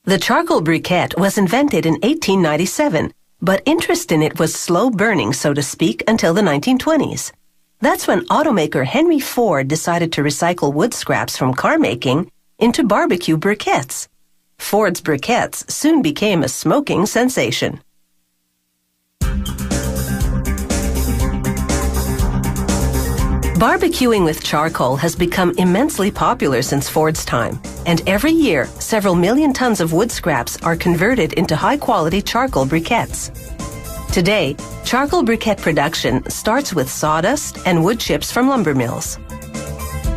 The charcoal briquette was invented in 1897, but interest in it was slow burning, so to speak, until the 1920s. That's when automaker Henry Ford decided to recycle wood scraps from car making into barbecue briquettes. Ford's briquettes soon became a smoking sensation. Barbecuing with charcoal has become immensely popular since Ford's time, and every year, several million tons of wood scraps are converted into high-quality charcoal briquettes. Today, charcoal briquette production starts with sawdust and wood chips from lumber mills.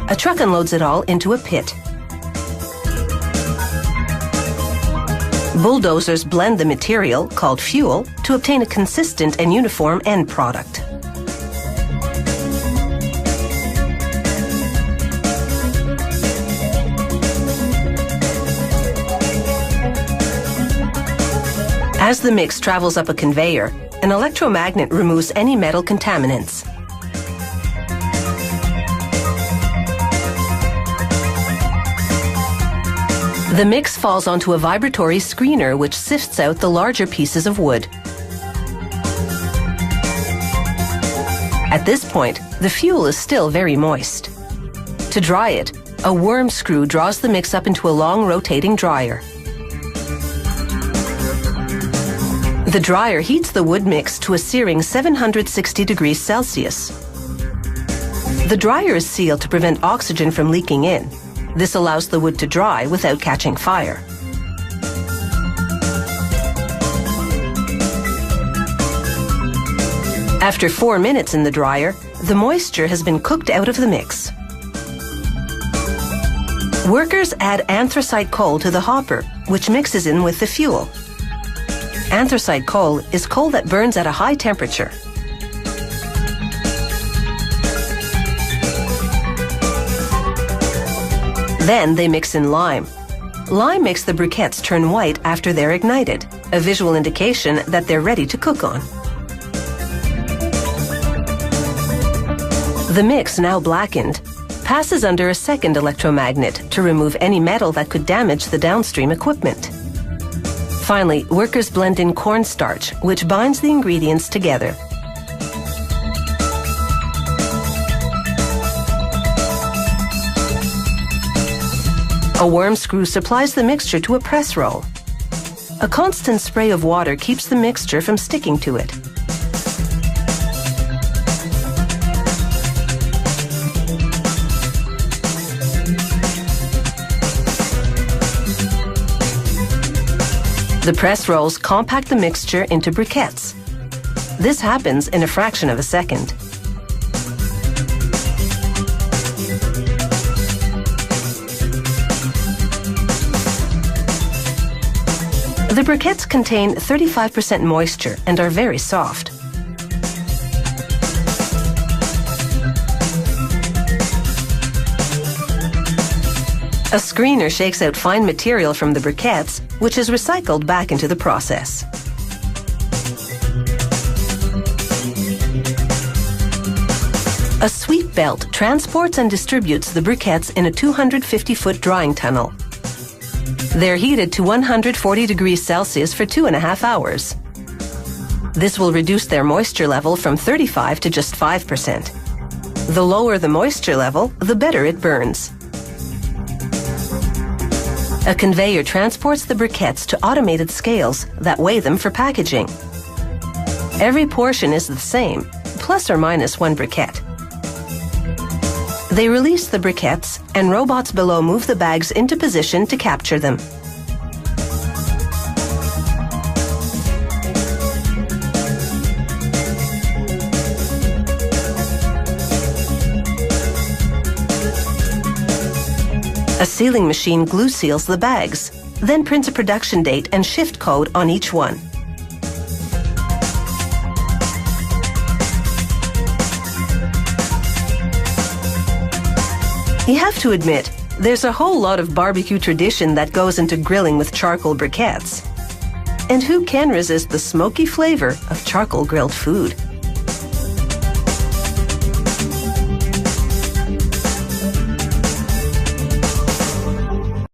A truck unloads it all into a pit. Bulldozers blend the material, called fuel, to obtain a consistent and uniform end product. As the mix travels up a conveyor, an electromagnet removes any metal contaminants. The mix falls onto a vibratory screener which sifts out the larger pieces of wood. At this point, the fuel is still very moist. To dry it, a worm screw draws the mix up into a long rotating dryer. The dryer heats the wood mix to a searing 760 degrees Celsius. The dryer is sealed to prevent oxygen from leaking in. This allows the wood to dry without catching fire. After 4 minutes in the dryer, the moisture has been cooked out of the mix. Workers add anthracite coal to the hopper, which mixes in with the fuel. Anthracite coal is coal that burns at a high temperature. Then they mix in lime. Lime makes the briquettes turn white after they're ignited, a visual indication that they're ready to cook on. The mix, now blackened, passes under a second electromagnet to remove any metal that could damage the downstream equipment. Finally, workers blend in cornstarch, which binds the ingredients together. A worm screw supplies the mixture to a press roll. A constant spray of water keeps the mixture from sticking to it. The press rolls compact the mixture into briquettes. This happens in a fraction of a second. The briquettes contain 35% moisture and are very soft. A screener shakes out fine material from the briquettes, which is recycled back into the process. A sweep belt transports and distributes the briquettes in a 250-foot drying tunnel. They're heated to 140 degrees Celsius for 2.5 hours. This will reduce their moisture level from 35 to just 5%. The lower the moisture level, the better it burns. A conveyor transports the briquettes to automated scales that weigh them for packaging. Every portion is the same, plus or minus 1 briquette. They release the briquettes, and robots below move the bags into position to capture them. A sealing machine glue seals the bags, then prints a production date and shift code on each one. You have to admit, there's a whole lot of barbecue tradition that goes into grilling with charcoal briquettes. And who can resist the smoky flavor of charcoal grilled food?